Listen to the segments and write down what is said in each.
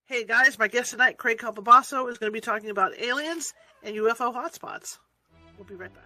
Hey guys, my guest tonight, Craig Campobasso, is going to be talking about aliens and UFO hotspots. We'll be right back.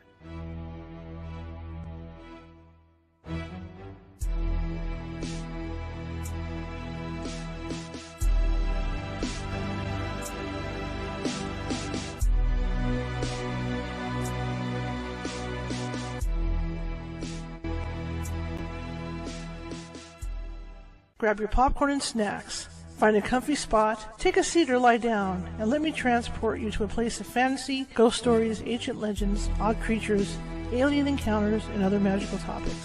Grab your popcorn and snacks. Find a comfy spot, take a seat or lie down, and let me transport you to a place of fantasy, ghost stories, ancient legends, odd creatures, alien encounters, and other magical topics.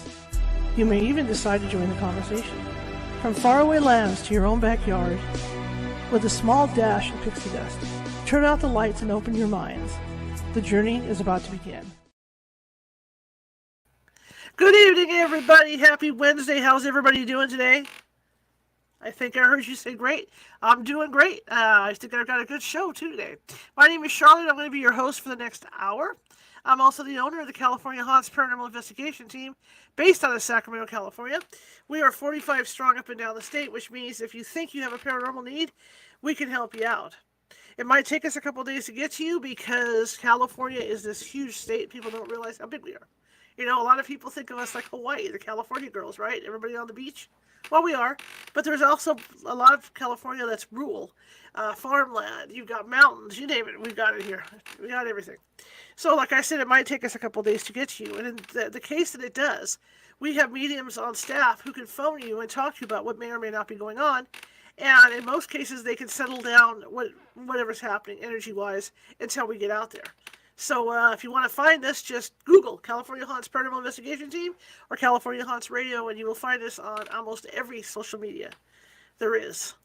You may even decide to join the conversation. From faraway lands to your own backyard, with a small dash of pixie dust, turn out the lights and open your minds. The journey is about to begin. Good evening, everybody. Happy Wednesday. How's everybody doing today? I think I heard you say great. I'm doing great. I think I've got a good show, too, today. My name is Charlotte. I'm going to be your host for the next hour. I'm also the owner of the California Haunts Paranormal Investigation Team, based out of Sacramento, California. We are 45 strong up and down the state, which means if you think you have a paranormal need, we can help you out. It might take us a couple days to get to you because California is this huge state. People don't realize how big we are. You know, a lot of people think of us like Hawaii, the California girls, right? Everybody on the beach. Well, we are, but there's also a lot of California that's rural, farmland. You've got mountains, you name it, we've got it here. We got everything. So, like I said, it might take us a couple days to get to you. And in the case that it does, we have mediums on staff who can phone you and talk to you about what may or may not be going on. And in most cases, they can settle down whatever's happening energy-wise until we get out there. So if you want to find us, just Google California Haunts Paranormal Investigation Team or California Haunts Radio, and you will find us on almost every social media there is.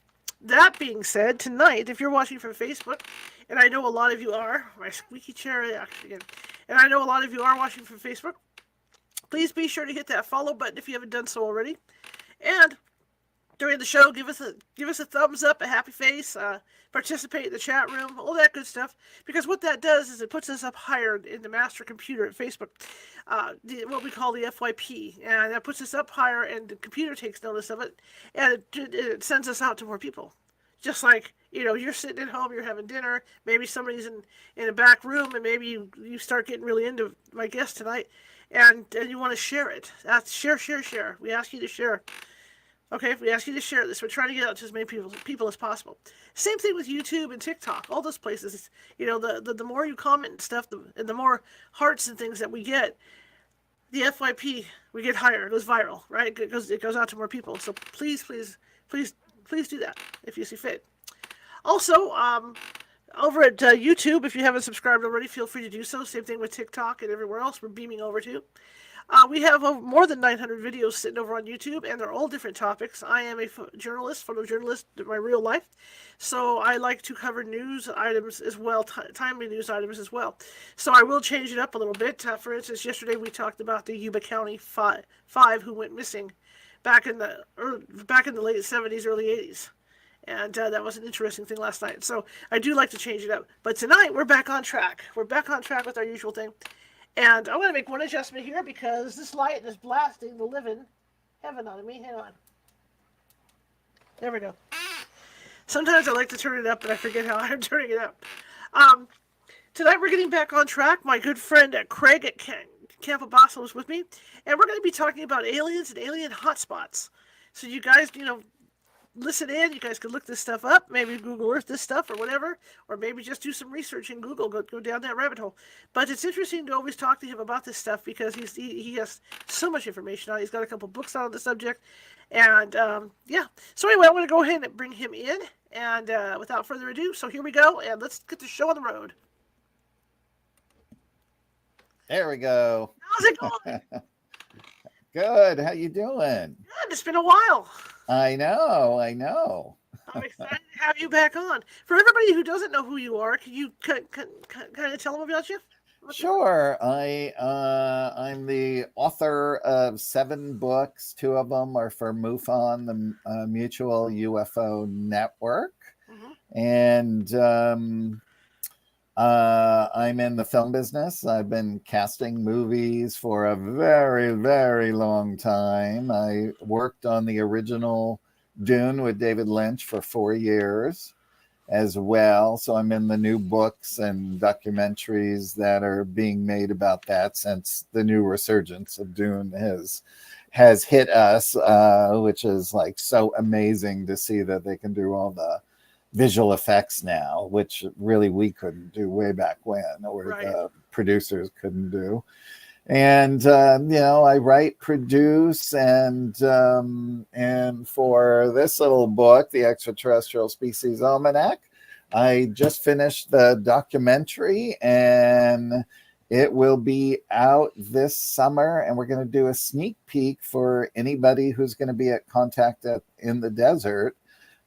That being said, tonight, if you're watching from Facebook, and I know a lot of you are, my squeaky chair actually, and I know a lot of you are watching from Facebook, please be sure to hit that follow button if you haven't done so already. And during the show, give us a thumbs up, a happy face, participate in the chat room, all that good stuff. Because what that does is it puts us up higher in the master computer at Facebook, what we call the FYP, and that puts us up higher, and the computer takes notice of it, and it sends us out to more people. Just like, you know, you're sitting at home, you're having dinner, maybe somebody's in a back room, and maybe you start getting really into my guest tonight, and you want to share it. That's share. We ask you to share. Okay, we ask you to share this. We're trying to get out to as many people as possible. Same thing with YouTube and TikTok, all those places. You know, the more you comment and stuff, and the more hearts and things that we get, the FYP, we get higher. It goes viral, right? It goes out to more people. So please do that if you see fit. Also, over at YouTube, if you haven't subscribed already, feel free to do so. Same thing with TikTok and everywhere else we're beaming over to. We have more than 900 videos sitting over on YouTube, and they're all different topics. I am a photojournalist in my real life, so I like to cover news items as well, timely news items as well. So I will change it up a little bit. For instance, yesterday we talked about the Yuba County five who went missing back in the late 70s, early 80s. And that was an interesting thing last night. So I do like to change it up. But tonight, we're back on track. We're back on track with our usual thing. And I'm going to make one adjustment here because this light is blasting the living heaven out of me. Hang on. There we go. Sometimes I like to turn it up, but I forget how I'm turning it up. Tonight we're getting back on track. My good friend Craig Campobasso is with me. And we're going to be talking about aliens and alien hotspots. So you guys, you know, listen in. You guys can look this stuff up, maybe Google Earth this stuff or whatever, or maybe just do some research in Google, go down that rabbit hole. But it's interesting to always talk to him about this stuff because he has so much information on it. He's got a couple books on the subject, and yeah. So anyway, I'm going to go ahead and bring him in, and without further ado, so here we go, and let's get the show on the road. There we go. How's it going? Good. How you doing? Good. It's been a while. I know. I'm excited to have you back on. For everybody who doesn't know who you are, can you kind of tell them about you? Sure. I'm the author of 7 books. 2 of them are for MUFON, the Mutual UFO Network. Mm-hmm. And I'm in the film business. I've been casting movies for a very, very long time. I worked on the original Dune with David Lynch for 4 years. as well. So I'm in the new books and documentaries that are being made about that since the new resurgence of Dune has hit us, which is like so amazing to see that they can do all the visual effects now, which really we couldn't do way back when, or Right. the producers couldn't do. And I write, produce, and for this little book, The Extraterrestrial Species Almanac, I just finished the documentary, and it will be out this summer, and we're going to do a sneak peek for anybody who's going to be at Contact in the Desert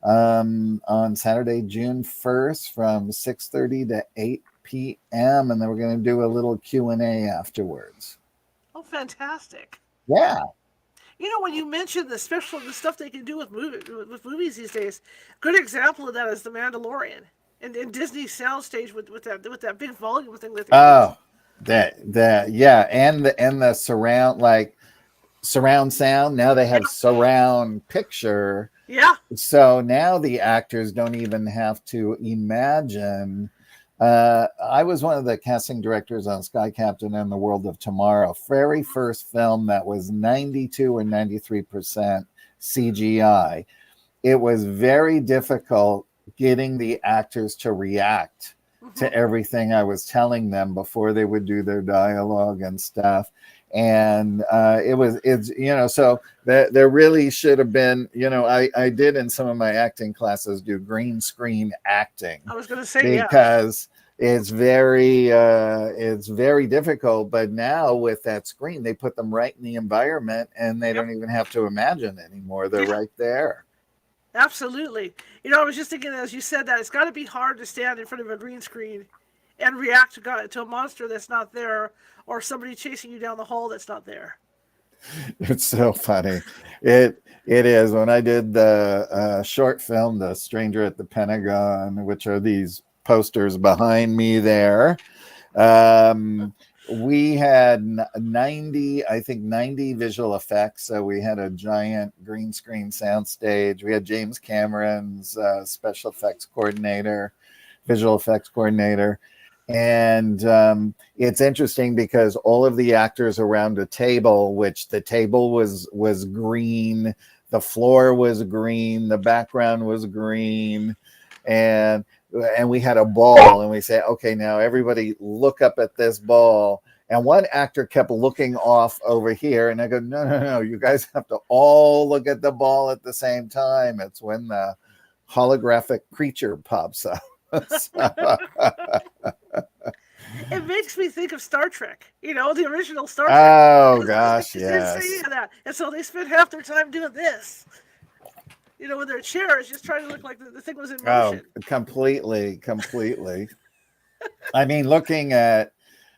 on Saturday, June 1st from 6:30 to 8 p.m. And then we're going to do a little Q&A afterwards. Oh, fantastic. Yeah. When you mentioned the stuff they can do with movies these days, good example of that is The Mandalorian and Disney's soundstage with that big volume thing that they Oh, that yeah, and the surround sound. Now they have surround picture. Yeah. So now the actors don't even have to imagine. I was one of the casting directors on Sky Captain and the World of Tomorrow, very first film that was 92 or 93% CGI. It was very difficult getting the actors to react to everything I was telling them before they would do their dialogue and stuff. And so there really should have been, I did in some of my acting classes do green screen acting. I was going to say, because it's very difficult. But now with that screen, they put them right in the environment, and they don't even have to imagine anymore. They're right there. Absolutely. I was just thinking as you said that, it's got to be hard to stand in front of a green screen and react to a monster that's not there, or somebody chasing you down the hall that's not there. It's so funny. It is. When I did the short film, The Stranger at the Pentagon, which are these posters behind me there, we had 90 visual effects. So we had a giant green screen soundstage. We had James Cameron's special effects coordinator, visual effects coordinator. And it's interesting because all of the actors around a table, which the table was green, the floor was green, the background was green, and we had a ball, and we say, okay, now everybody look up at this ball. And one actor kept looking off over here, and I go, no, you guys have to all look at the ball at the same time. It's when the holographic creature pops up. It makes me think of Star Trek, the original Star Trek. Oh gosh, yes. That. And so they spend half their time doing this, with their chairs, just trying to look like the thing was in motion. Oh, completely. I mean, looking at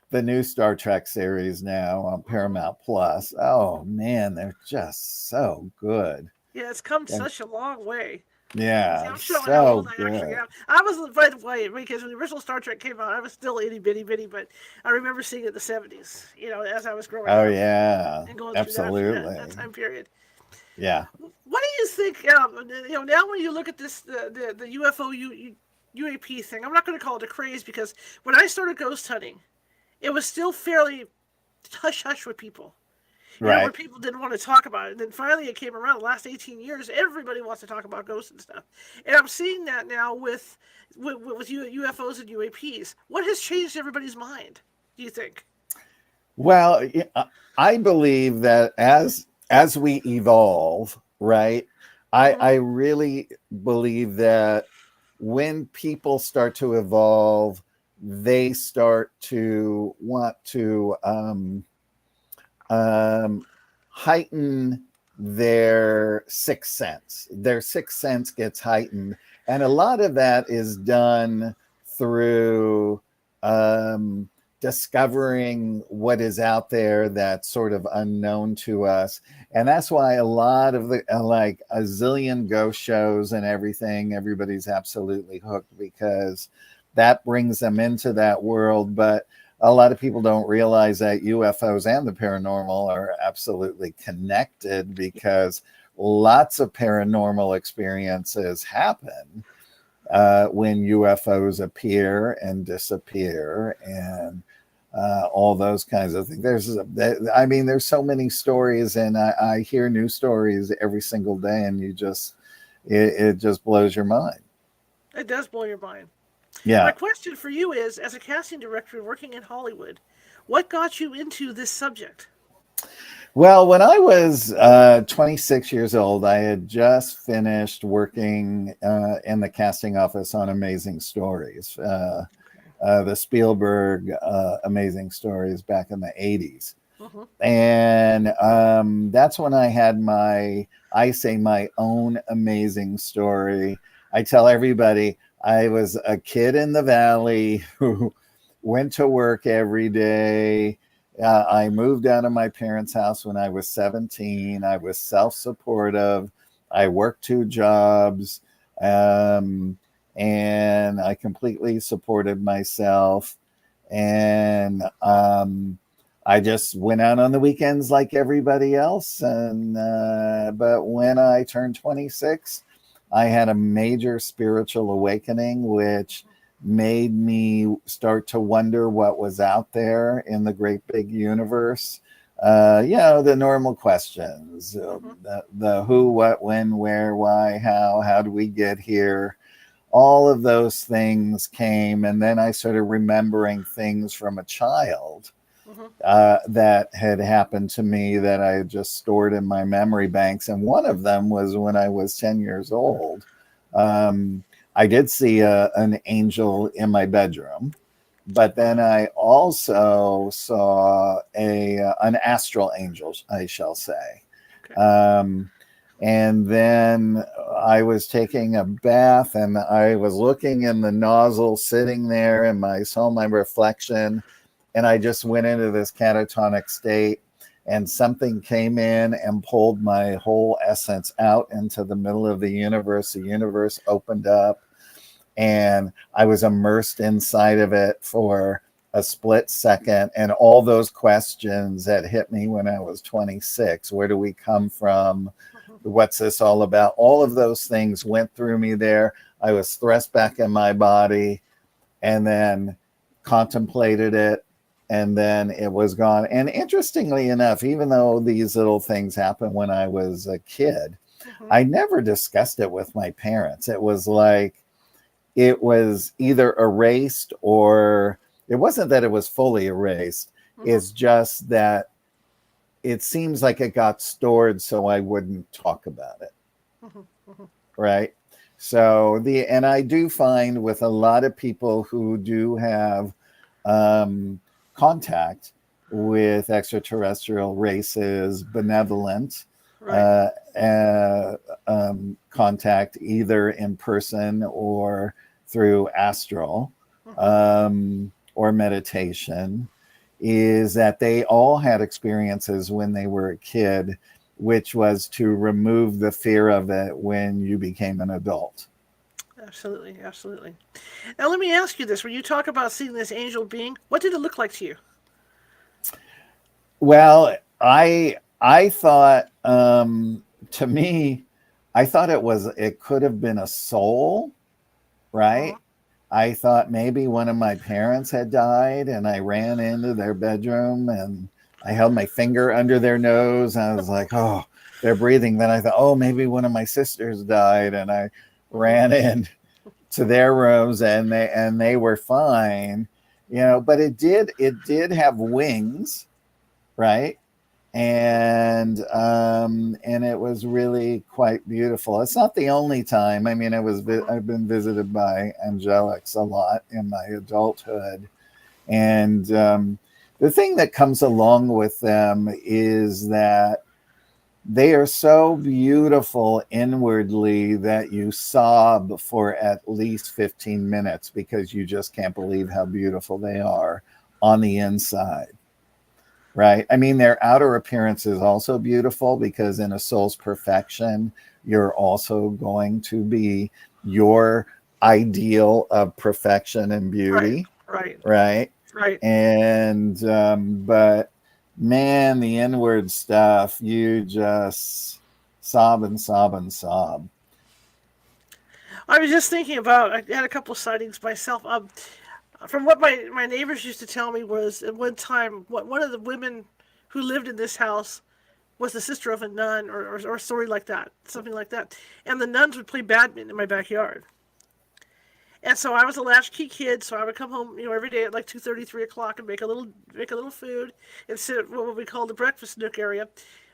the new Star Trek series now on Paramount Plus, oh man, they're just so good. Yeah, it's come such a long way. Yeah, I'm showing so how old I good. actually am. I was, by the way, because when the original Star Trek came out, I was still itty bitty, but I remember seeing it in the 70s, as I was growing up. Oh yeah, and going absolutely. Through that time period. Yeah. What do you think? Now when you look at this, the UFO UAP thing, I'm not going to call it a craze, because when I started ghost hunting, it was still fairly hush hush with people. Right. Where people didn't want to talk about it. And then finally it came around the last 18 years. Everybody wants to talk about ghosts and stuff. And I'm seeing that now with UFOs and UAPs. What has changed everybody's mind, do you think? Well, I believe that as we evolve, right, I really believe that when people start to evolve, they start to want to heighten their sixth sense. Their sixth sense gets heightened, and a lot of that is done through discovering what is out there that's sort of unknown to us. And that's why a lot of the like a zillion ghost shows and everything, everybody's absolutely hooked, because that brings them into that world. But a lot of people don't realize that UFOs and the paranormal are absolutely connected, because lots of paranormal experiences happen when UFOs appear and disappear, and all those kinds of things. There's so many stories, and I hear new stories every single day, and it just blows your mind. It does blow your mind. My Yeah. question for you is, as a casting director working in Hollywood, what got you into this subject? Well, when I was 26 years old, I had just finished working in the casting office on Amazing Stories, the Spielberg Amazing Stories back in the 80s. Mm-hmm. And that's when I had my own amazing story. I tell everybody I was a kid in the valley who went to work every day. I moved out of my parents' house when I was 17. I was self-supportive. I worked 2 jobs, and I completely supported myself. And I just went out on the weekends like everybody else. And but when I turned 26, I had a major spiritual awakening, which made me start to wonder what was out there in the great big universe. The normal questions, Mm-hmm. the who, what, when, where, why, how do we get here? All of those things came. And then I started remembering things from a child Mm-hmm. that had happened to me that I had just stored in my memory banks. And one of them was when I was 10 years old. I did see an angel in my bedroom, but then I also saw an astral angel, I shall say. Okay. And then I was taking a bath, and I was looking in the nozzle sitting there, and I saw my reflection, and I just went into this catatonic state, and something came in and pulled my whole essence out into the middle of the universe. The universe opened up, and I was immersed inside of it for a split second. And all those questions that hit me when I was 26, where do we come from? What's this all about? All of those things went through me there. I was thrust back in my body and then contemplated it, and then it was gone. And interestingly enough, even though these little things happened when I was a kid, Mm-hmm. I never discussed it with my parents. It was like it was either erased, or it wasn't that it was fully erased. Mm-hmm. It's just that it seems like it got stored so I wouldn't talk about it. Mm-hmm. Mm-hmm. Right. So and I do find with a lot of people who do have contact with extraterrestrial races, benevolent Right. contact, either in person or through astral or meditation, is that they all had experiences when they were a kid, which was to remove the fear of it when you became an adult. Absolutely. Absolutely. Now, let me ask you this. When you talk about seeing this angel being, what did it look like to you? Well, I thought, to me, I thought it could have been a soul, Uh-huh. right? I thought maybe one of my parents had died, and I ran into their bedroom and I held my finger under their nose. And I was like, oh, they're breathing. Then I thought, oh, maybe one of my sisters died, and I Mm-hmm. ran in to their rooms, and they were fine, but it did have wings, right? And it was really quite beautiful. It's not the only time. I mean, I've been visited by angelics a lot in my adulthood, and the thing that comes along with them is that they are so beautiful inwardly that you sob for at least 15 minutes because you just can't believe how beautiful they are on the inside. Right. I mean, their outer appearance is also beautiful, because in a soul's perfection, you're also going to be your ideal of perfection and Right. beauty. Right. Right. Right. And, but man, the inward stuff, you just sob and sob and sob. I was just thinking about. I had a couple of sightings myself. From what my neighbors used to tell me was at one time, one of the women who lived in this house was the sister of a nun, or a story like that, something like that. And the nuns would play badminton in my backyard. And so I was a latchkey kid, so I would come home, every day at like 2:30, 3 o'clock, and make a little food, and sit at what we call the breakfast nook area,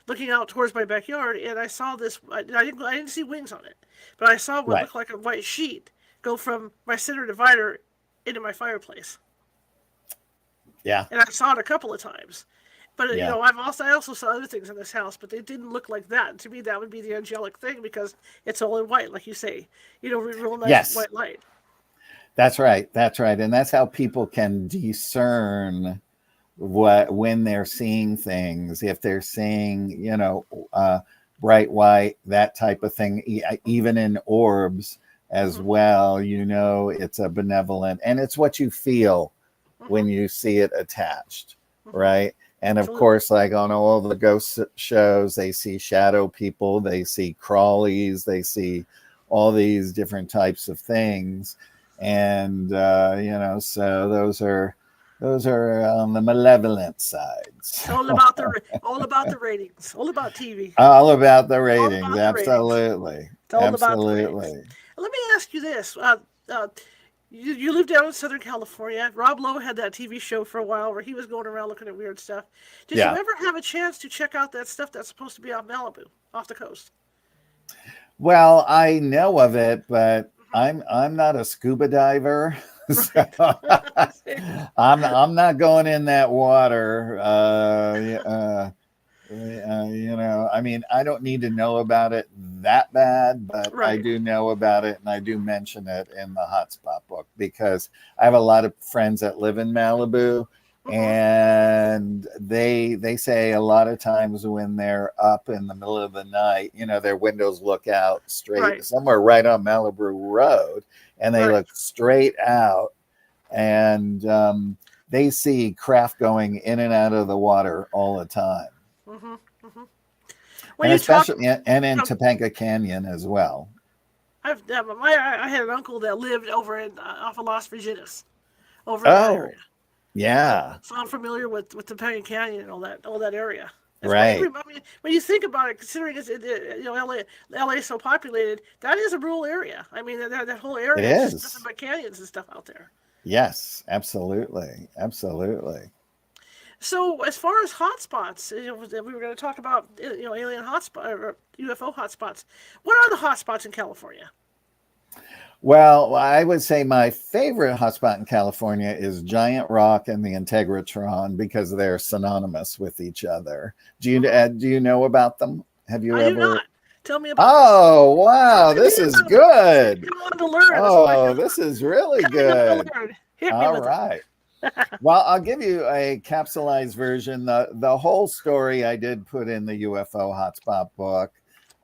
looking out towards my backyard. And I saw this. I didn't see wings on it, but I saw what Right. looked like a white sheet go from my center divider into my fireplace. Yeah. And I saw it a couple of times. But Yeah. I also saw other things in this house, but they didn't look like that. And to me, that would be the angelic thing because it's all in white, like you say. Real nice Yes. white light. That's right. That's right. And that's how people can discern when they're seeing things. If they're seeing, bright white, that type of thing, even in orbs as Mm-hmm. well, it's a benevolent, and it's what you feel Mm-hmm. when you see it attached, Mm-hmm. right? And of Absolutely. course, like on all the ghost shows, they see shadow people, they see crawlies, they see all these different types of things. And so those are on the malevolent It's sides. all about the ratings, all about TV, All about the all ratings. about the ratings. Absolutely. It's all about the ratings. Absolutely. Let me ask you this: uh, you live down in Southern California. Rob Lowe had that TV show for a while where he was going around looking at weird stuff. Did you Yeah. ever have a chance to check out that stuff that's supposed to be off Malibu, off the coast? Well, I know of it, but Hmm. I'm not a scuba diver. So Right. I'm not going in that water. I mean, I don't need to know about it that bad, but I Right. do know about it, and I do mention it in the Hotspot book because I have a lot of friends that live in Malibu, Hmm. and they say a lot of times when they're up in the middle of the night, their windows look out straight Right. somewhere right on Malibu Road, and they Right. look straight out, and they see craft going in and out of the water all the time, Hmm. Hmm. When and you talk, especially and in no, Topanga Canyon as well. I had an uncle that lived over in off of Las Virginis, over in that Oh, area. So, yeah, so I'm familiar with the Pelican Canyon and all that area. That's why right. I mean, when you think about it, considering LA is so populated, that is a rural area. I mean, that whole It area is just nothing is. but canyons and stuff out there. Yes, absolutely, absolutely. So as far as hotspots, we were going to talk about alien hotspot or UFO hotspots. What are the hotspots in California? Well, I would say my favorite hotspot in California is Giant Rock and the Integratron because they're synonymous with each other. Hmm. Do you know about them? Have you I do ever? not. Tell me about this. Oh, Talk wow, to me this is about it. good. Come on to learn. That's all I Oh, come. this is really Coming on to good. learn. Hit me All with it. right. Well, I'll give you a capsulized version. The whole story I did put in the UFO hotspot book.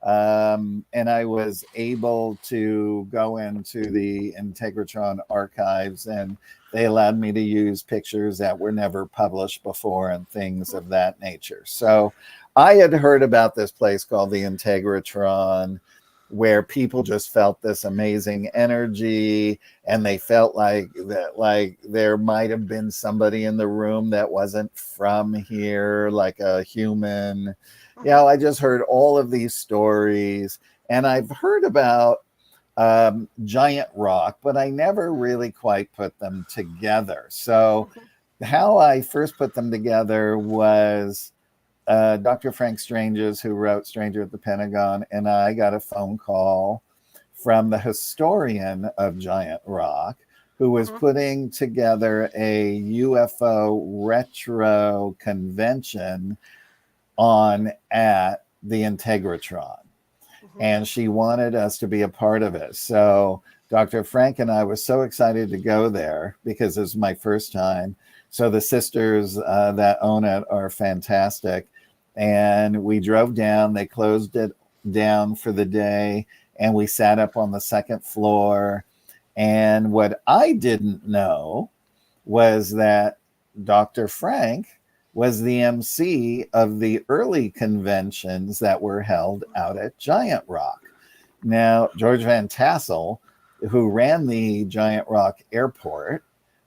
And I was able to go into the Integratron archives, and they allowed me to use pictures that were never published before and things of that nature. So I had heard about this place called the Integratron, where people just felt this amazing energy, and they felt like there might have been somebody in the room that wasn't from here, like a human. Hmm. I just heard all of these stories, and I've heard about Giant Rock, but I never really quite put them together. So Hmm. how I first put them together was Dr. Frank Stranges, who wrote Stranger at the Pentagon, and I got a phone call from the historian of Giant Rock, who was Hmm. putting together a UFO retro convention on at the Integratron. Hmm. And she wanted us to be a part of it. So Dr. Frank and I were so excited to go there because it was my first time. So the sisters that own it are fantastic. And we drove down, they closed it down for the day, and we sat up on the second floor. And what I didn't know was that Dr. Frank was the MC of the early conventions that were held out at Giant Rock. Now, George Van Tassel who ran the Giant Rock Airport,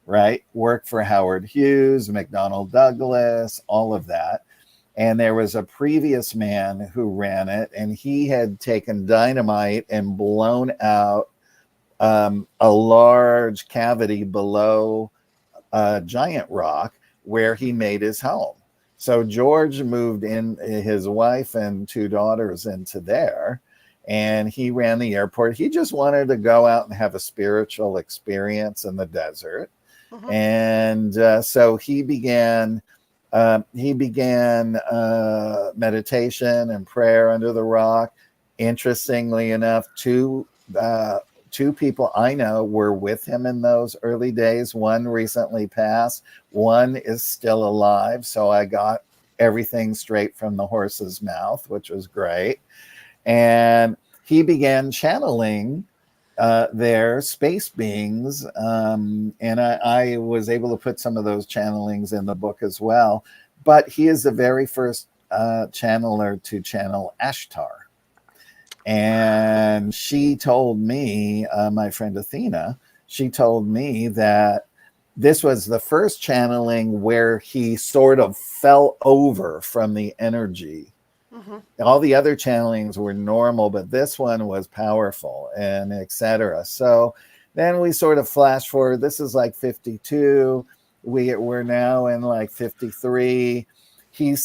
right, worked for Howard Hughes, McDonnell Douglas, all of that. And there was a previous man who ran it, and he had taken dynamite and blown out a large cavity below Giant Rock where he made his home. So George moved in, his wife and two daughters into there, and he ran the airport. He just wanted to go out and have a spiritual experience in the desert. And so he began meditation and prayer under the rock. Interestingly enough, two people I know were with him in those early days. One recently passed. One is still alive. So I got everything straight from the horse's mouth, which was great. And he began channeling their space beings. And I was able to put some of those channelings in the book as well. But he is the very first channeler to channel Ashtar. And she told me, my friend Athena, she told me that this was the first channeling where he sort of fell over from the energy. All the other channelings were normal, but this one was powerful, and etc. So then we sort of flash forward. This is like 52. We're now in like 53. He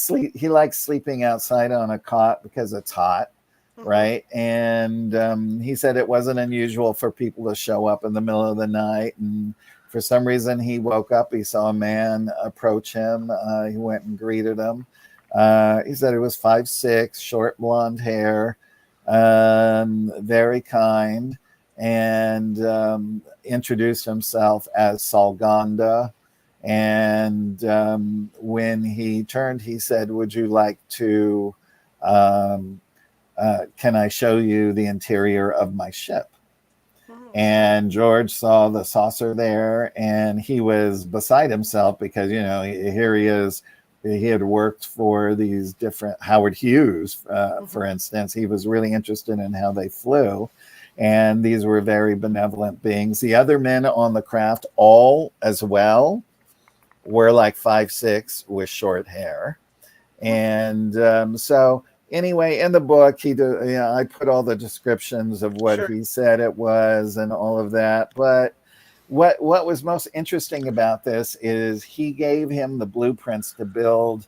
likes sleeping outside on a cot because it's hot. Right. And he said it wasn't unusual for people to show up in the middle of the night. And for some reason, he woke up. He saw a man approach him. He went and greeted him. He said it was 5'6", short blonde hair, very kind, and introduced himself as Salganda. And when he turned, he said, "Would you like to... can I show you the interior of my ship?" And George saw the saucer there, and he was beside himself because, here he is. He had worked for these different Howard Hughes, for instance. He was really interested in how they flew. And these were very benevolent beings. The other men on the craft, all as well, were like 5'6" with short hair. And so... Anyway, in the book, I put all the descriptions of what he said it was and all of that. But what was most interesting about this is he gave him the blueprints to build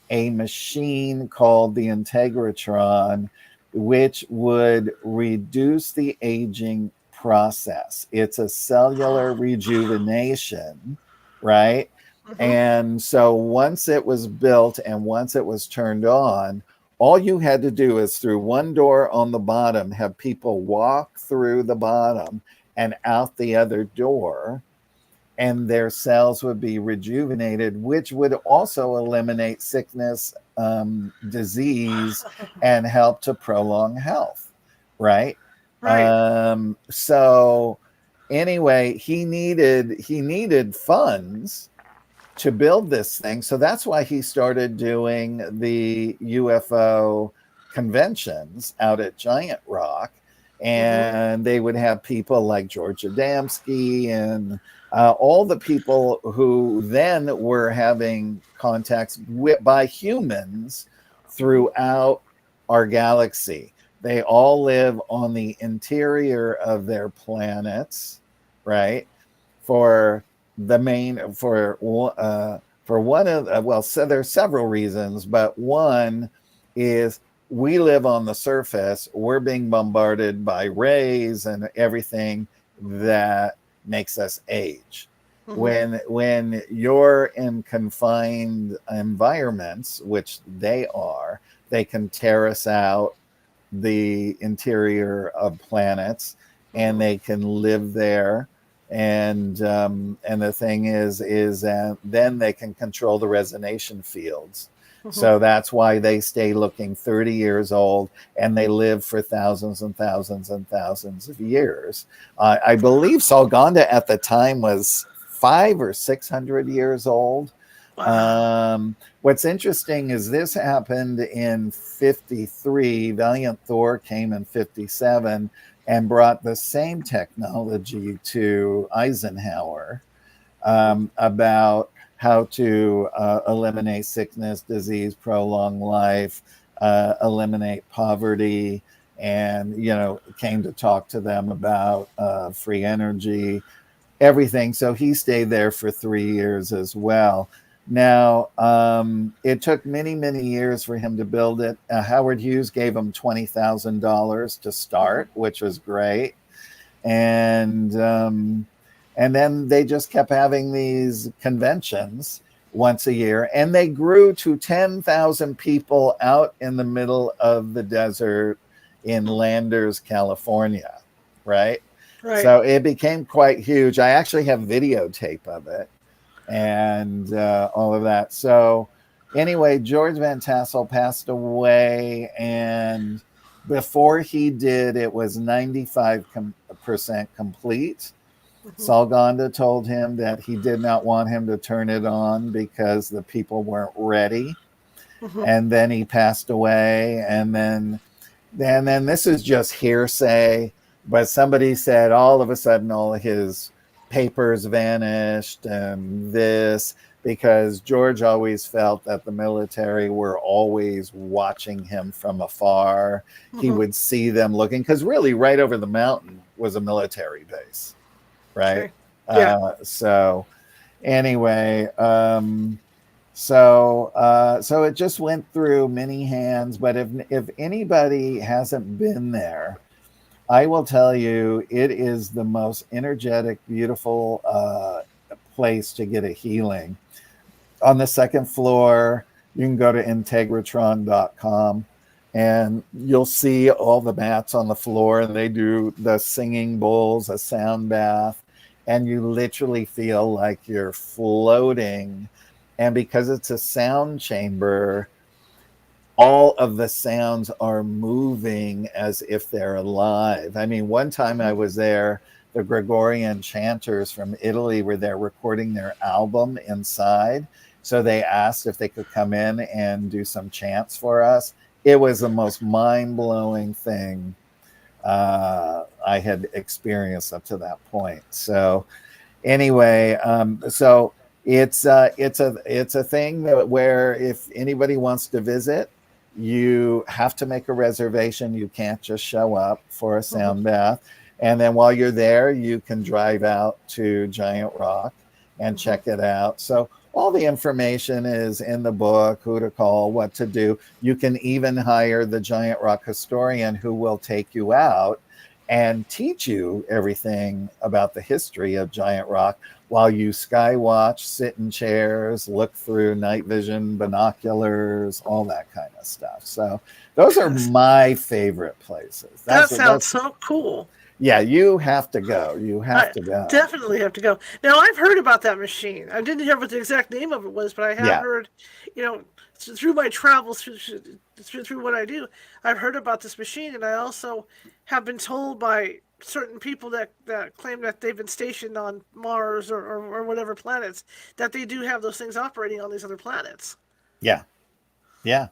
a machine called the Integratron, which would reduce the aging process. It's a cellular rejuvenation, right? And so once it was built and once it was turned on, all you had to do is through one door on the bottom, have people walk through the bottom and out the other door, and their cells would be rejuvenated, which would also eliminate sickness, disease, and help to prolong health, right? So anyway, he needed funds to build this thing. So that's why he started doing the UFO conventions out at Giant Rock. And they would have people like George Adamski and all the people who then were having contacts by humans throughout our galaxy. They all live on the interior of their planets, right? For one of so there's several reasons, but one is we live on the surface. We're being bombarded by rays and everything that makes us age. When you're in confined environments, which they are, they can tear us out the interior of planets, and they can live there. And the thing is that then they can control the resonance fields. So that's why they stay looking 30 years old, and they live for thousands and thousands and thousands of years. I believe Salganda at the time was 500 or 600 years old. What's interesting is this happened in 53. Valiant Thor came in 57. and brought the same technology to Eisenhower, about how to eliminate sickness, disease, prolong life, eliminate poverty, and came to talk to them about free energy, everything. So he stayed there for 3 years as well. Now, it took many, many years for him to build it. Howard Hughes gave him $20,000 to start, which was great. And then they just kept having these conventions once a year, and they grew to 10,000 people out in the middle of the desert in Landers, California, right? Right. So it became quite huge. I actually have videotape of it and all of that. So anyway, George Van Tassel passed away, and before he did, it was 95% complete. Saul Gonda told him that he did not want him to turn it on because the people weren't ready. And then he passed away. And then this is just hearsay, but somebody said all of a sudden all of his papers vanished and this, because George always felt that the military were always watching him from afar. He would see them looking, because really right over the mountain was a military base. Right. Okay. Yeah. So anyway, so it just went through many hands. But if anybody hasn't been there, I will tell you, it is the most energetic, beautiful place to get a healing. On the second floor, you can go to integratron.com. And you'll see all the mats on the floor, and they do the singing bowls, a sound bath, and you literally feel like you're floating. And because it's a sound chamber, all of the sounds are moving as if they're alive. I mean, one time I was there, the Gregorian chanters from Italy were there recording their album inside. So they asked if they could come in and do some chants for us. It was the most mind-blowing thing I had experienced up to that point. So anyway, so it's a thing where if anybody wants to visit, you have to make a reservation. You can't just show up for a sound bath. And then while you're there, you can drive out to Giant Rock and check it out. So all the information is in the book, who to call, what to do. You can even hire the Giant Rock historian who will take you out and teach you everything about the history of Giant Rock while you sky watch, sit in chairs, look through night vision binoculars, all that kind of stuff. So those are my favorite places. That sounds so cool. Yeah, you have to go. You have to go. Definitely have to go. Now, I've heard about that machine. I didn't hear what the exact name of it was, but I have heard, through my travels, through what I do, I've heard about this machine, and I also have been told by certain people that claim that they've been stationed on Mars or whatever planets, that they do have those things operating on these other planets. Yeah. Yeah.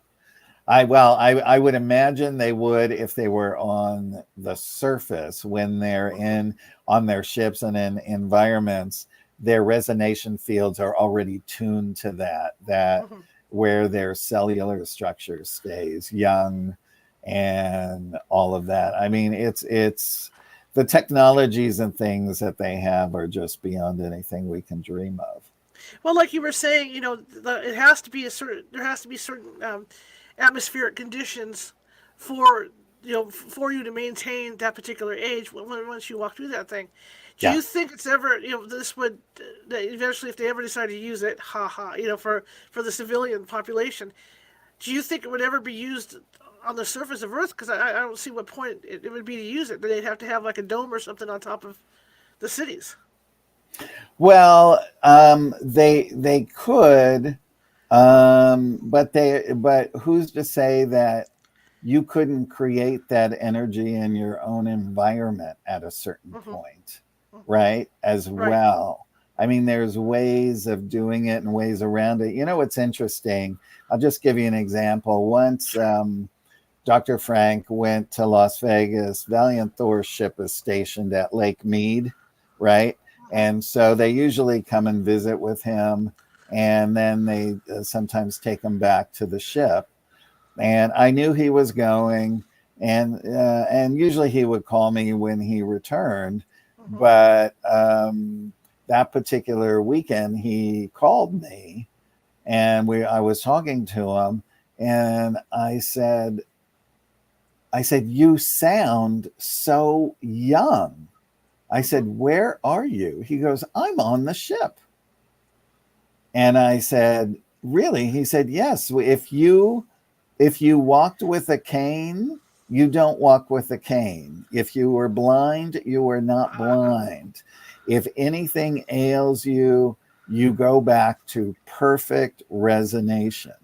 I would imagine they would if they were on the surface. When they're on their ships and in environments, their resonation fields are already tuned to that where their cellular structure stays young and all of that. I mean, it's the technologies and things that they have are just beyond anything we can dream of. Well, like you were saying, it has to be there has to be certain atmospheric conditions for you to maintain that particular age once you walk through that thing. Do you think it's ever this would eventually, if they ever decide to use it, for the civilian population, do you think it would ever be used on the surface of Earth? Because I don't see what point it would be to use it. They'd have to have like a dome or something on top of the cities. Well, they could. But who's to say that you couldn't create that energy in your own environment at a certain point, right? As well. I mean, there's ways of doing it and ways around it. What's interesting? I'll just give you an example. Once Dr. Frank went to Las Vegas. Valiant Thor's ship is stationed at Lake Mead, right? And so they usually come and visit with him, and then they sometimes take him back to the ship. And I knew he was going, and usually he would call me when he returned. But that particular weekend, he called me, and I was talking to him, and I said, "You sound so young." I said, "Where are you?" He goes, "I'm on the ship." And I said, "Really?" He said, "Yes. If you walked with a cane, you don't walk with a cane. If you were blind, you were not blind. If anything ails you, you go back to perfect resonation."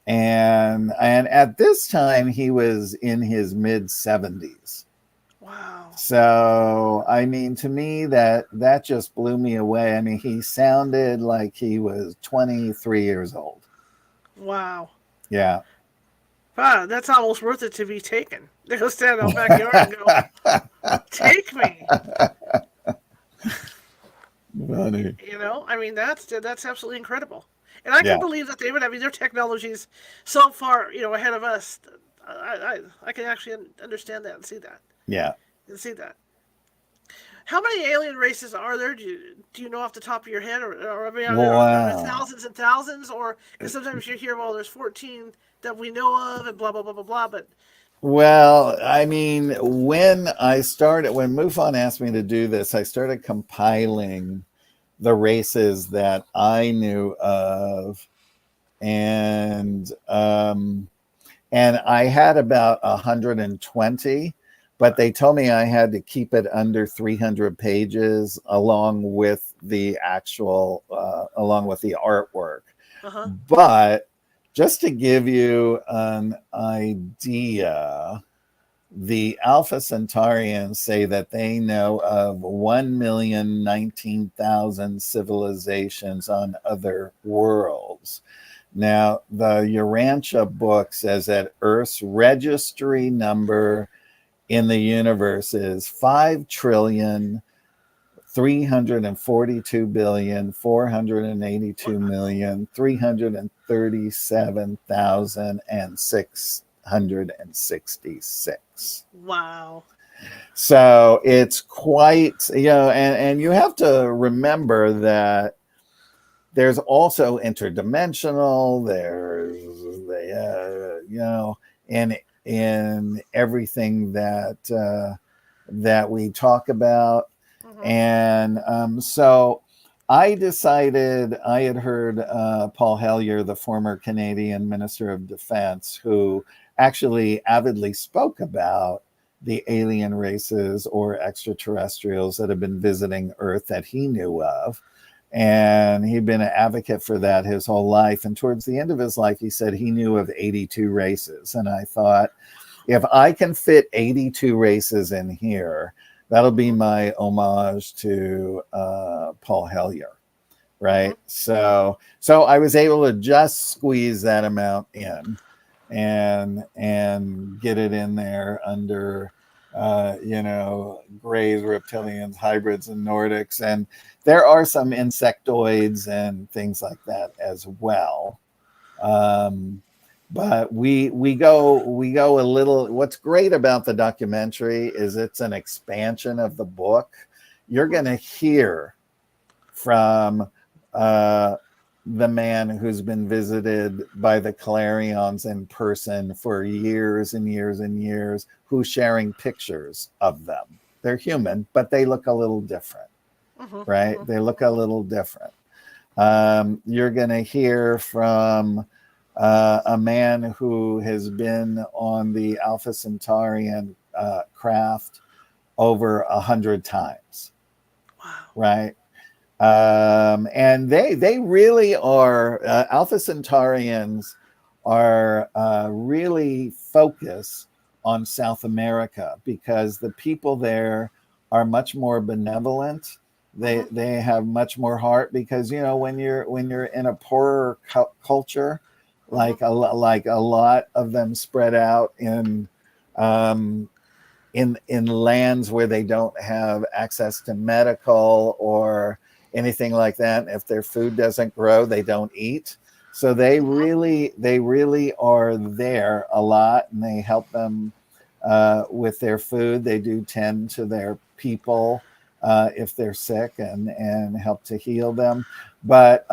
And at this time, he was in his mid 70s. Wow. So, I mean, to me, that just blew me away. I mean, he sounded like he was 23 years old. Wow. Yeah. Wow, that's almost worth it to be taken. They go stand out backyard and go, "Take me." Funny. You know, I mean, that's absolutely incredible. And I Yeah. can believe that, David. I mean, their technology's so far, ahead of us. I can actually understand that and see that. Yeah. And see that. How many alien races are there? Do you know off the top of your head, or I mean, are there Wow. thousands and thousands, or because sometimes you hear, well, there's 14 that we know of, and blah blah blah blah blah. But Well, I mean, when MUFON asked me to do this, I started compiling the races that I knew of, and I had about 120, but they told me I had to keep it under 300 pages along with the artwork. But just to give you an idea, the Alpha Centaurians say that they know of 1,019,000 civilizations on other worlds. Now, the Urantia book says that Earth's registry number in the universe is 5,342,482,337,666. wow. So it's quite, and you have to remember that there's also interdimensional, there's, in everything that we talk about. And so I decided, I had heard Paul Hellyer, the former Canadian Minister of Defense, who actually avidly spoke about the alien races or extraterrestrials that have been visiting Earth that he knew of. And he'd been an advocate for that his whole life. And towards the end of his life, he said he knew of 82 races. And I thought, if I can fit 82 races in here, that'll be my homage to Paul Hellyer, right? So I was able to just squeeze that amount in and get it in there under grays, reptilians, hybrids, and Nordics. And there are some insectoids and things like that as well. But we go a little. What's great about the documentary is it's an expansion of the book. You're going to hear from the man who's been visited by the Clarions in person for years and years and years, who's sharing pictures of them. They're human, but they look a little different, right? They look a little different. You're going to hear from a man who has been on the Alpha Centaurian craft over 100 times. Wow. Right? And they really are, Alpha Centaurians are really focused on South America because the people there are much more benevolent. They have much more heart because, when you're in a poorer culture, Mhm. like a lot of them spread out um, in lands where they don't have access to medical or anything like that. If their food doesn't grow, they don't eat. So Mhm. they really are there a lot, and they help them with their food. They do tend to their people if they're sick, and help to heal them. But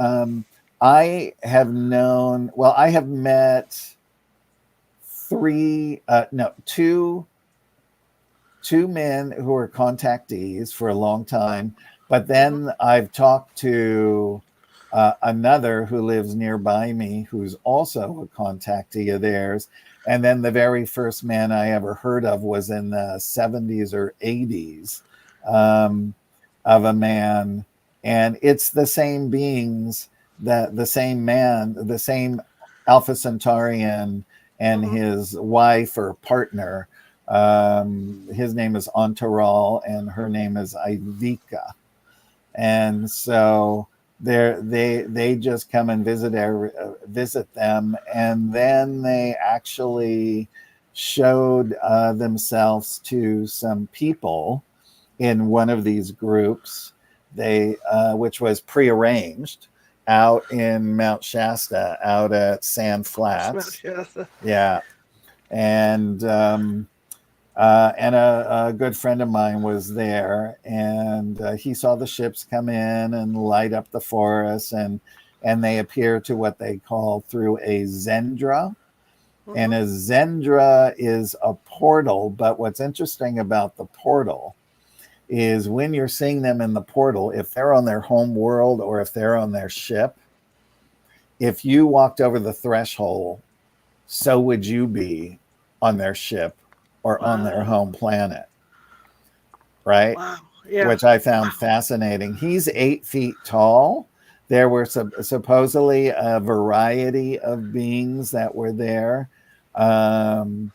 I have known, well, I have met three, no, two men who are contactees for a long time, but Mhm. then I've talked to another who lives nearby me who's also a contactee of theirs. And then the very first man I ever heard of was in the 70s or 80s, um, of a man. And it's the same beings, that the same man, the same Alpha Centaurian and Mhm. his wife or partner. His name is Antaral and her name is Ivika. And so they just come and visit them, and then they actually showed themselves to some people in one of these groups, they which was prearranged out in Mount Shasta, out at Sand Smash, Flats. yes. Yeah, and a good friend of mine was there, and he saw the ships come in and light up the forest, and they appear to what they call through a zendra. And Mhm. a zendra is a portal, but what's interesting about the portal is when you're seeing them in the portal, if they're on their home world or if they're on their ship, if you walked over the threshold, so would you be on their ship or on their Wow. home planet, right? Wow. Yeah. Which I found Wow. fascinating. He's 8 feet tall. There were supposedly a variety of beings that were there. Um,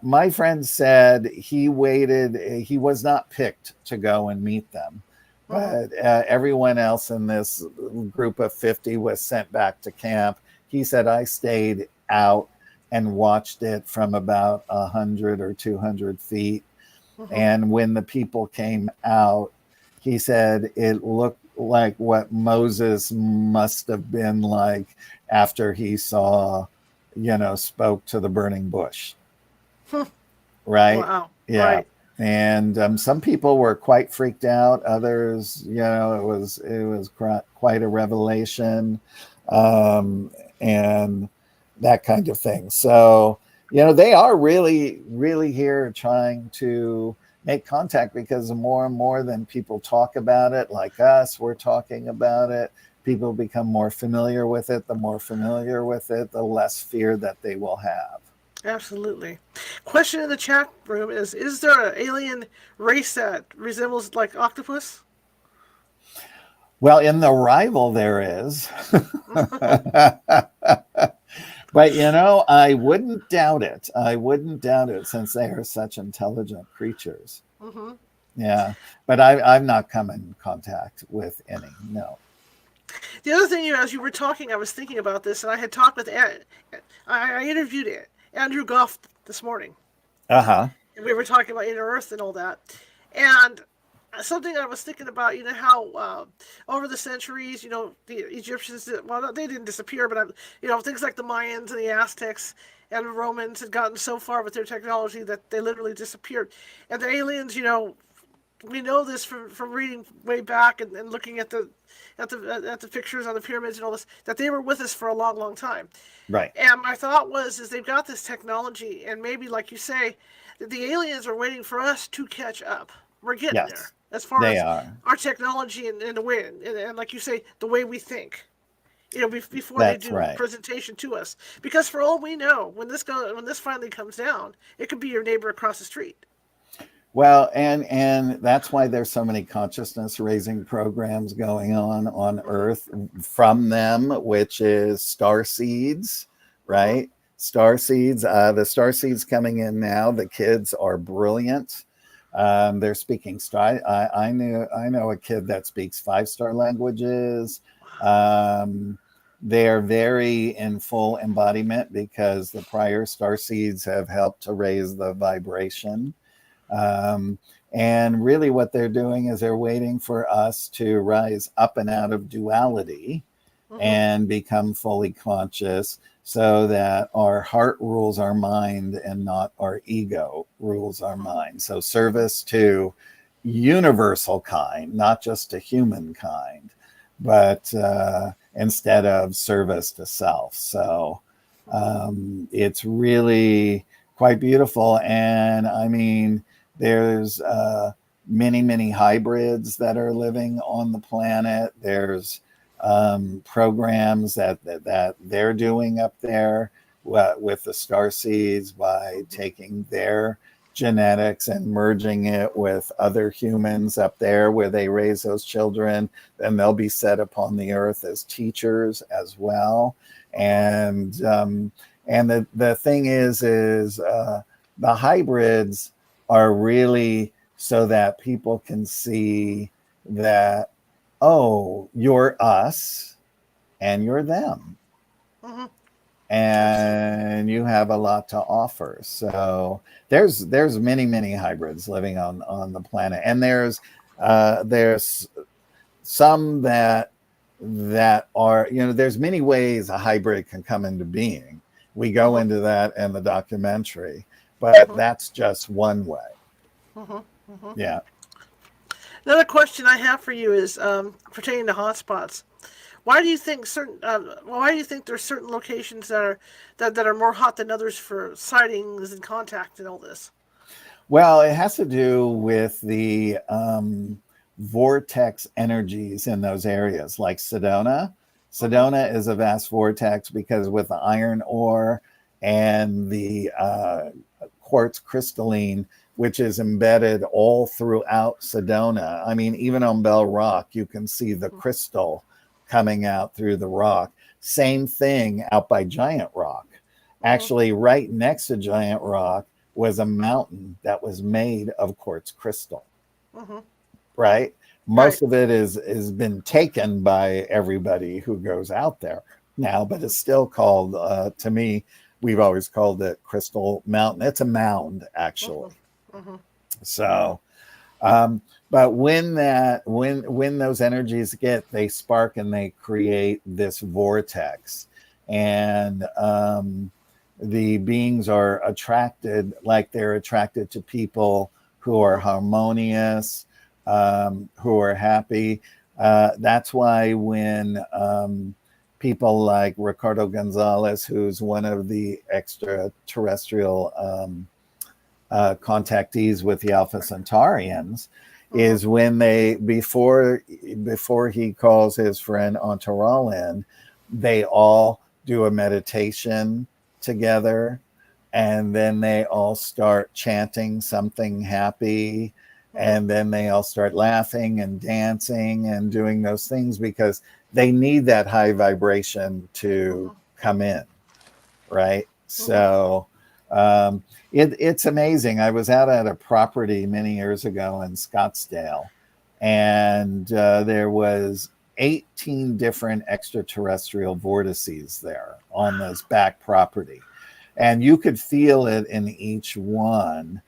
my friend said he waited, he was not picked to go and meet them, Mhm. but everyone else in this group of 50 was sent back to camp. He said, I stayed out and watched it from about 100 or 200 feet. Mhm. And when the people came out, he said it looked like what Moses must have been like after he saw, spoke to the burning bush, Hmm. right? Wow. Yeah. Right. And some people were quite freaked out. Others, it was quite a revelation, and that kind of thing. So, they are really, really here trying to make contact, because the more and more than people talk about it, like us, we're talking about it. People become more familiar with it. The more familiar with it, the less fear that they will have. Absolutely. Question in the chat room is there an alien race that resembles like octopus? Well, in the rival, there is. But I wouldn't doubt it. I wouldn't doubt it, since they are such intelligent creatures. Mhm. Yeah, but I've not come in contact with any. No. The other thing, as you were talking, I was thinking about this, and I had talked with I interviewed Andrew Goff this morning, Uh huh. and we were talking about inner Earth and all that. And something I was thinking about, how over the centuries, the Egyptians, well, they didn't disappear, but things like the Mayans and the Aztecs and the Romans had gotten so far with their technology that they literally disappeared. And the aliens, we know this from reading way back and looking at the pictures on the pyramids and all this, that they were with us for a long, long time. Right. And my thought was, is they've got this technology, and maybe, like you say, that the aliens are waiting for us to catch up. We're getting there Yes, as far they as are. our technology and the way, and like you say, the way we think. Before they That's do right. presentation to us, because for all we know, when this finally comes down, it could be your neighbor across the street. Well, and that's why there's so many consciousness raising programs going on Mm-hmm. Earth from them, which is star seeds, Mm-hmm. right? Star seeds. The star seeds coming in now. The kids are brilliant. They're speaking star. I know a kid that speaks 5-star languages. Wow. Um, they are very in full embodiment because the prior star seeds have helped to raise the vibration. Um, and really, what they're doing is they're waiting for us to rise up and out of duality and become fully conscious so that our heart rules our mind and not our ego rules our mind. So, service to universal kind, not just to humankind, but instead of service to self. So, it's really quite beautiful. And I mean, there's many hybrids that are living on the planet. There's programs that they're doing up there with the star seeds by taking their genetics and merging it with other humans up there where they raise those children. Then they'll be set upon the earth as teachers as well. And the thing is the hybrids are really so that people can see that, oh, you're us and you're them. And you have a lot to offer. So there's many hybrids living on the planet. And there's some that are, there's many ways a hybrid can come into being. We go into that in the documentary, but that's just one way. Yeah. Another question I have for you is pertaining to hotspots. Why do you think there's certain locations that are more hot than others for sightings and contact and all this? Well, it has to do with the vortex energies in those areas, like Sedona. Sedona is a vast vortex because with the iron ore and the quartz crystalline, which is embedded all throughout Sedona. I mean, even on Bell Rock, you can see the crystal coming out through the rock. Same thing out by Giant Rock. Actually, right next to Giant Rock was a mountain that was made of quartz crystal. Right? Most of it is been taken by everybody who goes out there now, but it's still called, to me, we've always called it Crystal Mountain. It's a mound, actually. So, but when those energies they spark and they create this vortex, and the beings are attracted, like they're attracted to people who are harmonious, who are happy. That's why when people like Ricardo Gonzalez, who's one of the extraterrestrial contactees with the Alpha Centaurians, is when they before he calls his friend Entourage in, they all do a meditation together, and then they all start chanting something happy, and then they all start laughing and dancing and doing those things because they need that high vibration to come in, right? So it's amazing. I was out at a property many years ago in Scottsdale, and there was 18 different extraterrestrial vortices there on this back property, and you could feel it in each one.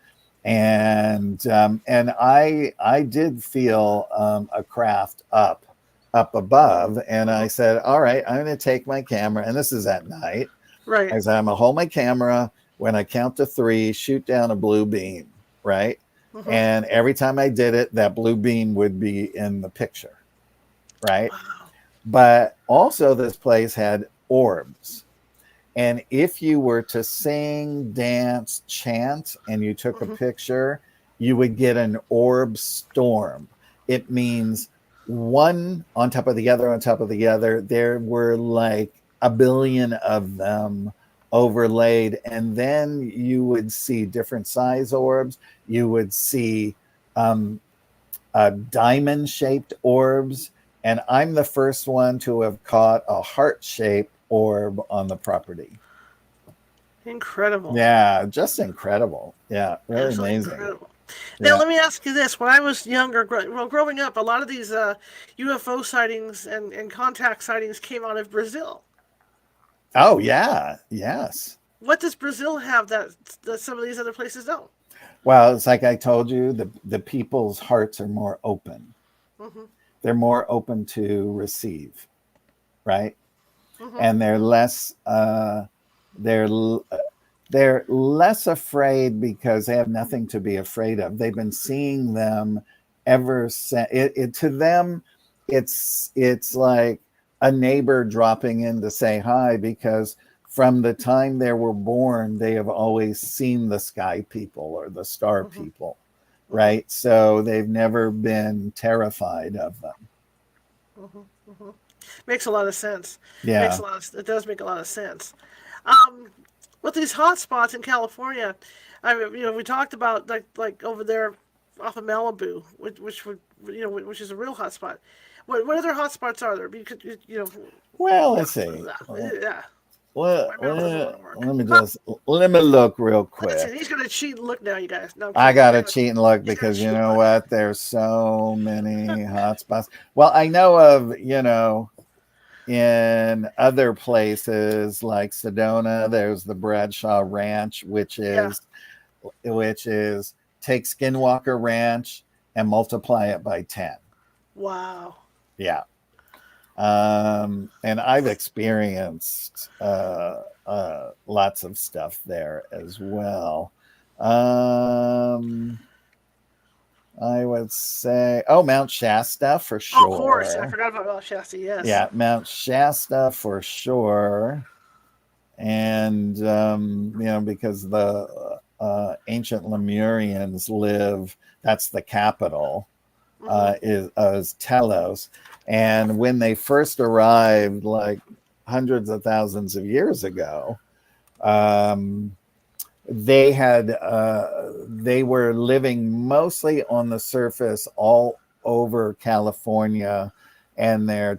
And I did feel a craft up above, and I said, all right, I'm going to take my camera, and this is at night. Right. I said, I'm going to hold my camera. When I count to 3, shoot down a blue beam, right? And every time I did it, that blue beam would be in the picture, right? Wow. But also this place had orbs. And if you were to sing, dance, chant, and you took a picture, you would get an orb storm. It means one on top of the other on top of the other. There were like a billion of them overlaid, and then you would see different size orbs. You would see diamond-shaped orbs, and I'm the first one to have caught a heart-shaped orb on the property. Incredible. Yeah, just incredible. Yeah, really amazing. Incredible. Now, Yeah. let me ask you this. When I was younger, growing up, a lot of these UFO sightings and contact sightings came out of Brazil. Oh yeah. Yes. What does Brazil have that some of these other places don't? Well, it's like I told you, the people's hearts are more open. Mm-hmm. They're more open to receive, right? Mm-hmm. And they're they're less afraid because they have nothing to be afraid of. They've been seeing them ever since. To them, it's like a neighbor dropping in to say hi, because from the time they were born, they have always seen the sky people or the star Mm-hmm. people, Mm-hmm. right? So they've never been terrified of them. Mm-hmm. Mm-hmm. Makes a lot of sense. Yeah. It does make a lot of sense. Um, with these hot spots in California, I mean, we talked about like over there off of Malibu, which would which is a real hot spot. What other hot spots are there? Because Well, let's see. yeah, Well, my mouth doesn't want to work. let me look real Listen, quick. he's gonna cheat and look now, you guys. No, I'm I kidding. gotta cheat and look He's gonna because you cheat and know look. what? There's so many hotspots. Well, I know of, in other places like Sedona, there's the Bradshaw Ranch, Yeah. which is take Skinwalker Ranch and multiply it by 10. Wow. Yeah. And I've experienced lots of stuff there as well. Um, I would say, Mount Shasta for Oh, of course, I sure. forgot about Mount Shasta. Yes. Yeah, Mount Shasta for sure. And, because the ancient Lemurians that's the capital, Mm-hmm. is Telos. And when they first arrived, like hundreds of thousands of years ago, um, they were living mostly on the surface all over California, and their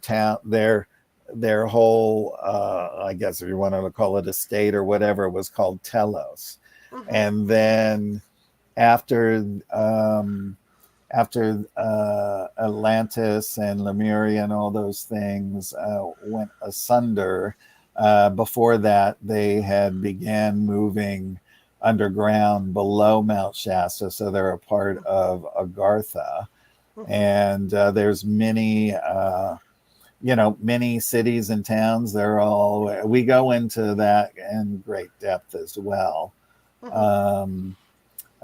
whole, I guess if you wanted to call it a state or whatever, was called Telos. Mm-hmm. And then after Atlantis and Lemuria and all those things went asunder, before that they had began moving underground below Mount Shasta, so they're a part of Agartha. Mm-hmm. And there's many cities and towns. We go into that in great depth as well. Mm-hmm. Um,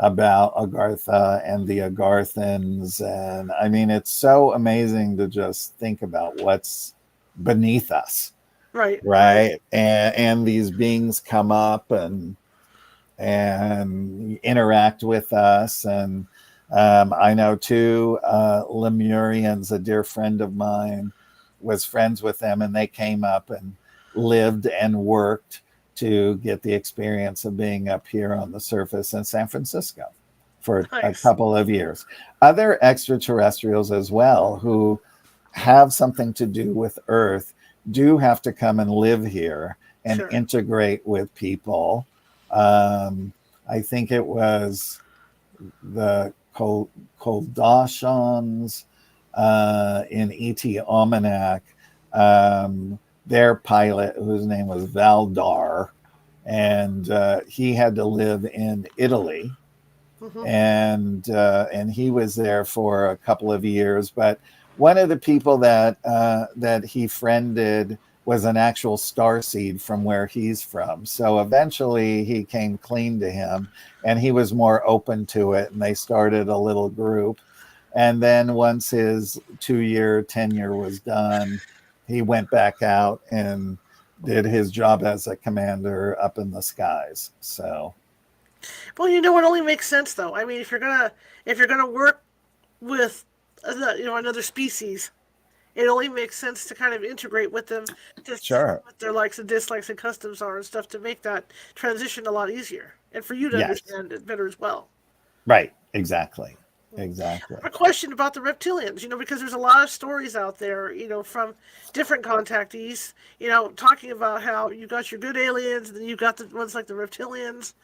about Agartha and the Agarthans. And I mean, it's so amazing to just think about what's beneath us, Right. Right. right? And these beings come up and interact with us. And I know too, Lemurians, a dear friend of mine, was friends with them, and they came up and lived and worked to get the experience of being up here on the surface in San Francisco for a Nice. couple of years. Other extraterrestrials as well who have something to do with Earth do have to come and live here and Sure. integrate with people. I think it was the Koldashans in E.T. Almanac, their pilot, whose name was Valdar, and he had to live in Italy, Mm-hmm. and he was there for a couple of years. But one of the people that he friended was an actual starseed from where he's from. So eventually he came clean to him, and he was more open to it, and they started a little group. And then once his 2-year tenure was done, he went back out and did his job as a commander up in the skies. So Well, it only makes sense though. I mean, if you're gonna work with another species, it only makes sense to kind of integrate with them, just sure. what their likes and dislikes and customs are and stuff to make that transition a lot easier, and for you to Yes. understand it better as well. Right. Exactly. I Exactly. have a question about the reptilians, because there's a lot of stories out there, from different contactees, talking about how you got your good aliens and then you got the ones like the reptilians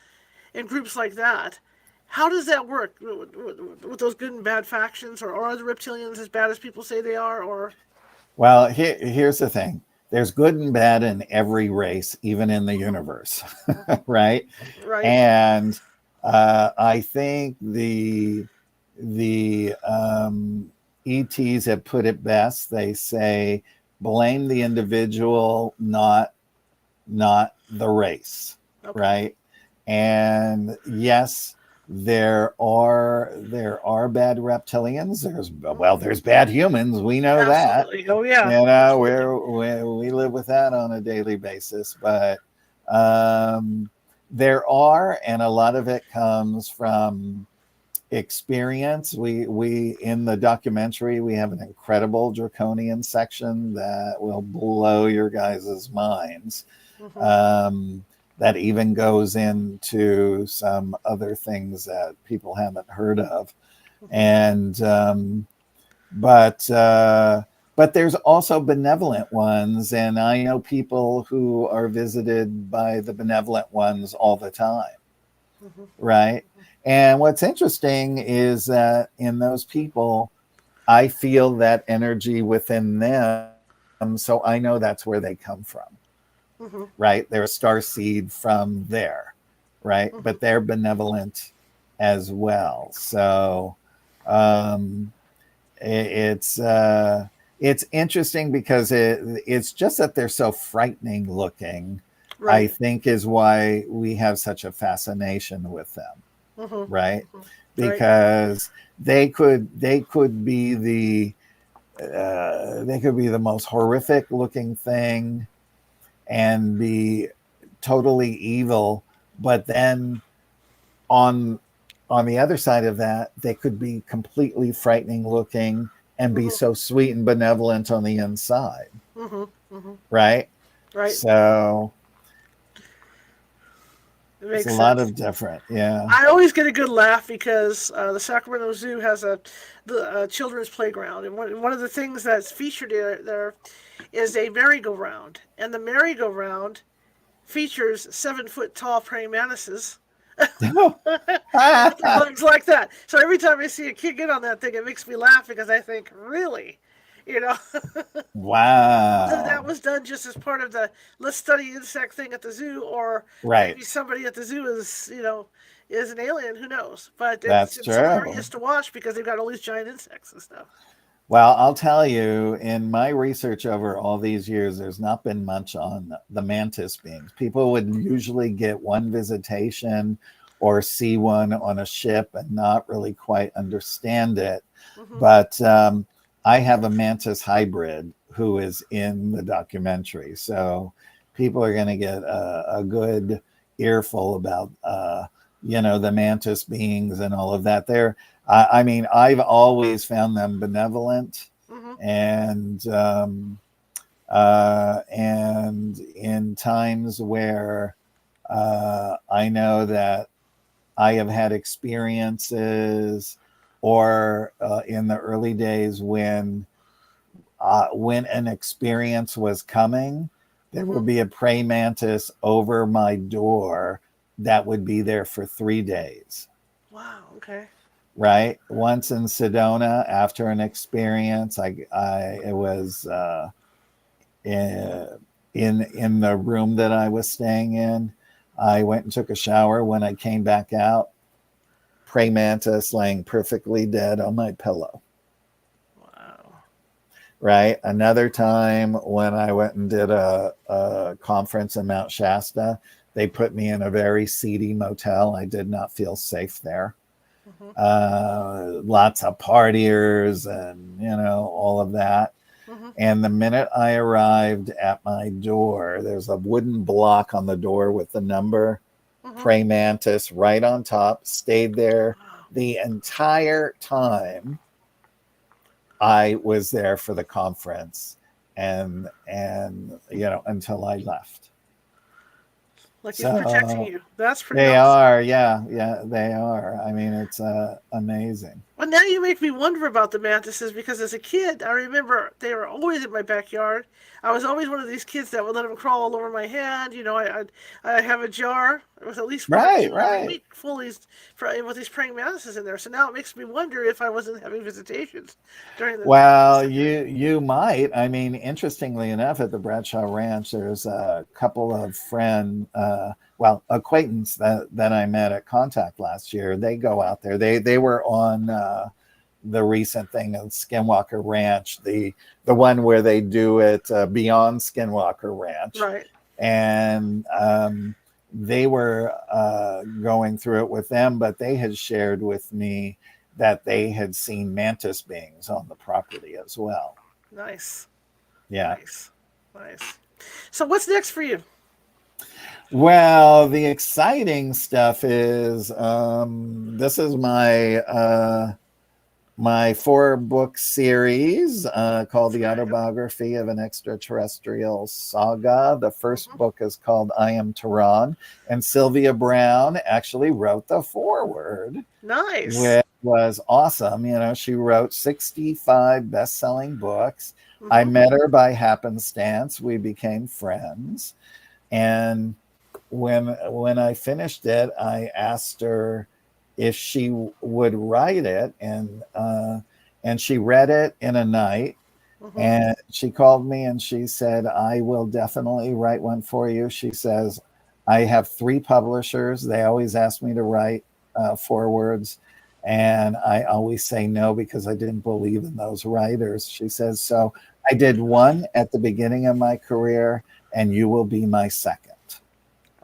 and groups like that. How does that work with those good and bad factions, or are the reptilians as bad as people say they are, or? Well, here's the thing. There's good and bad in every race, even in the universe, right? Right. And I think the ETs have put it best. They say blame the individual, not the race, Okay. right? And yes, there are bad reptilians. There's bad humans. We know that. Absolutely. Oh yeah. You know, Absolutely. we live with that on a daily basis. But um, there are, and a lot of it comes from experience. We in the documentary we have an incredible draconian section that will blow your guys' minds. Mm-hmm. Um, that even goes into some other things that people haven't heard of, Mm-hmm. and but there's also benevolent ones, and I know people who are visited by the benevolent ones all the time, Mm-hmm. right? And what's interesting is that in those people, I feel that energy within them. So I know that's where they come from, Mm-hmm. right? They're a star seed from there, right? Mm-hmm. But they're benevolent as well. So um, it's interesting because it's just that they're so frightening looking, I Right. think, is why we have such a fascination with them, Mm-hmm. right? Right. Because they could be the most horrific looking thing and be totally evil, but then on on the other side of that, they could be completely frightening looking and be Mm-hmm. so sweet and benevolent on the inside, Mm-hmm. Mm-hmm. right? Right. So It it's a makes lot sense. of different, yeah. I always get a good laugh because the Sacramento Zoo has the children's playground, and one of the things that's featured there is a merry-go-round, and the merry-go-round features 7 foot tall praying mantises with their legs like that. So every time I see a kid get on that thing, it makes me laugh because I think, really, you know, whether that Wow. was done just as part of the let's study insect thing at the zoo, or Right. maybe somebody at the zoo is, is an alien. Who knows? But That's it's true. hilarious to watch because they've got all these giant insects and stuff. Well, I'll tell you, in my research over all these years, there's not been much on the mantis beings. People would usually get one visitation or see one on a ship and not really quite understand it. Hmm. But I have a mantis hybrid who is in the documentary. So people are going to get a good earful about, the mantis beings and all of that. I mean, I've always found them benevolent, Hmm. and in times where I know that I have had experiences, or in the early days when an experience was coming, there Hmm. would be a praying mantis over my door that would be there for 3 days. Wow. Okay. Right. Once in Sedona, after an experience, I it was in in the room that I was staying in. I went and took a shower. When I came back out, praying mantis laying perfectly dead on my pillow. Wow. Right. Another time when I went and did a conference in Mount Shasta, they put me in a very seedy motel. I did not feel safe there. Hmm. Lots of partiers and, all of that. Hmm. And the minute I arrived at my door, there's a wooden block on the door with the number, Hmm. praying mantis right on top, stayed there Wow. the entire time I was there for the conference, and until I left. Like it's protecting So you. That's pretty they awesome. are, yeah, they are. I mean, it's amazing. Well, now you make me wonder about the mantises because as a kid, I remember they were always in my backyard. I was always one of these kids that would let them crawl all over my hand. You know, I have a jar with at least one or Right, two every right. week full with these praying mantises in there. So now it makes me wonder if I wasn't having visitations during this Well, time. you might. I mean, interestingly enough, at the Bradshaw Ranch, there's a couple of acquaintance that I met at Contact last year. They go out there. They were on the recent thing of Skinwalker Ranch, the one where they do it beyond Skinwalker Ranch, Right. and they were going through it with them, but they had shared with me that they had seen mantis beings on the property as well. Nice. Yeah. Nice. Nice. So what's next for you? Well, the exciting stuff is this is my 4-book series called The Autobiography of an Extraterrestrial Saga. The first book is called I Am Tehran, and Sylvia Brown actually wrote the foreword. Nice. Which was awesome. You know, she wrote 65 best-selling books. I met her by happenstance. We became friends. And when I finished it, I asked her if she would write it, and she read it in a night. And she called me and she said, I will definitely write one for you. She says, I have 3 publishers. They always ask me to write forewords, and I always say no because I didn't believe in those writers. She says, so I did one at the beginning of my career, and you will be my second.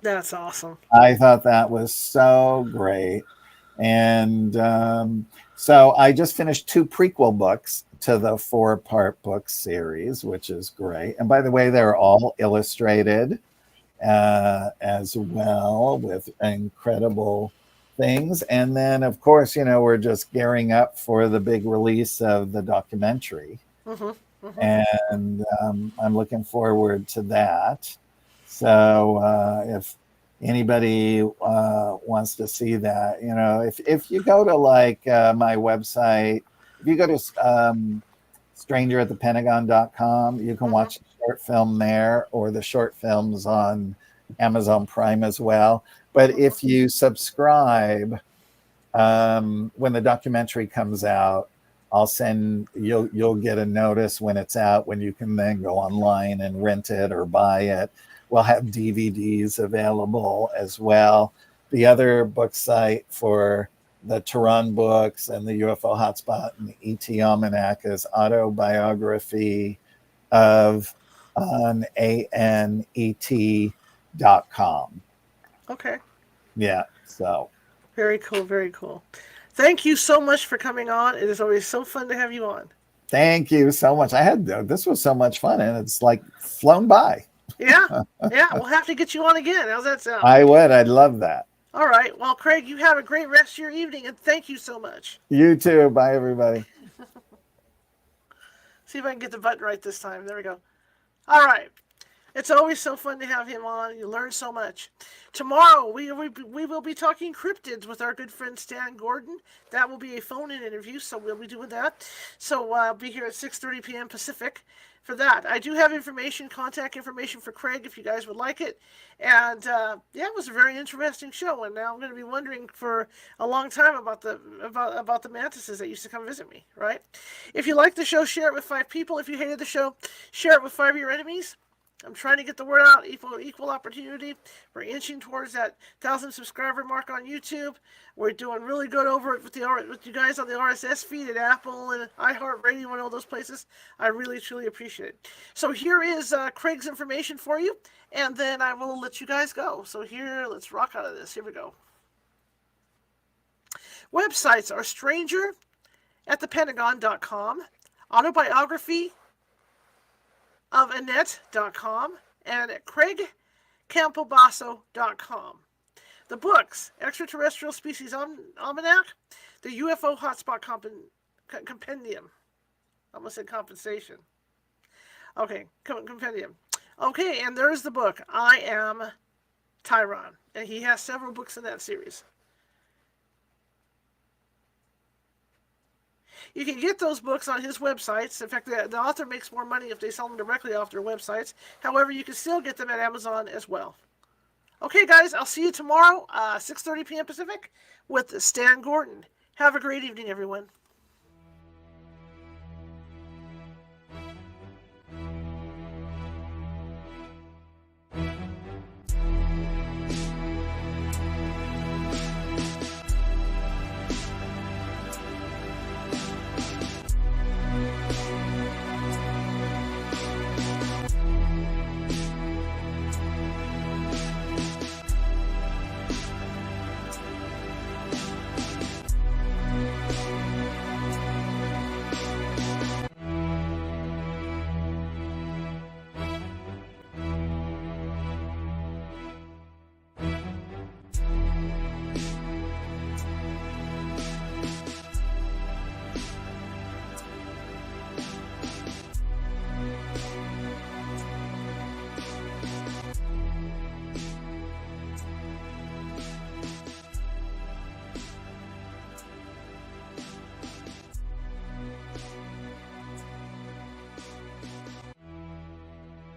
That's awesome. I thought that was so great. And so I just finished 2 prequel books to the 4-part book series, which is great. And by the way, they're all illustrated as well with incredible things. And then, of course, you know, we're just gearing up for the big release of the documentary. And I'm looking forward to that. So if anybody wants to see that, you know, if you go to like my website, if you go to strangeratthepentagon.com, you can watch the short film there, or the short films on Amazon Prime as well. But if you subscribe, when the documentary comes out, you'll get a notice when it's out, when you can then go online and rent it or buy it. We'll have DVDs available as well. The other book site for the Tehran books and the UFO Hotspot and the ET Almanac is autobiography of an ANET.com. Okay. Yeah. So very cool. Very cool. Thank you so much for coming on. It is always so fun to have you on. Thank you so much. This was so much fun, and it's like flown by. Yeah. We'll have to get you on again. How's that sound? I would. I'd love that. All right. Well, Craig, you have a great rest of your evening, and thank you so much. You too. Bye, everybody. See if I can get the button right this time. There we go. All right. It's always so fun to have him on. You learn so much. Tomorrow, we will be talking cryptids with our good friend Stan Gordon. That will be a phone-in interview, so we'll be doing that. So I'll be here at 6:30 p.m. Pacific for that. I do have contact information for Craig if you guys would like it. And it was a very interesting show. And now I'm going to be wondering for a long time about the mantises that used to come visit me, right? If you like the show, share it with 5 people. If you hated the show, share it with 5 of your enemies. I'm trying to get the word out, equal opportunity. We're inching towards that 1,000 subscriber mark on YouTube. We're doing really good over it with you guys on the RSS feed at Apple and iHeartRadio and all those places. I really, truly appreciate it. So here is Craig's information for you, and then I will let you guys go. So here, let's rock out of this. Here we go. Websites are strangeratthepentagon.com, autobiography of Annette.com, and at CraigCampobasso.com. The books: Extraterrestrial Species Almanac, the UFO Hotspot Compendium. I almost said compensation. Okay, compendium. Okay, and there's the book, I Am Tehran, and he has several books in that series. You can get those books on his websites. In fact, the author makes more money if they sell them directly off their websites. However, you can still get them at Amazon as well. Okay, guys, I'll see you tomorrow, 6:30 p.m. Pacific, with Stan Gordon. Have a great evening, everyone.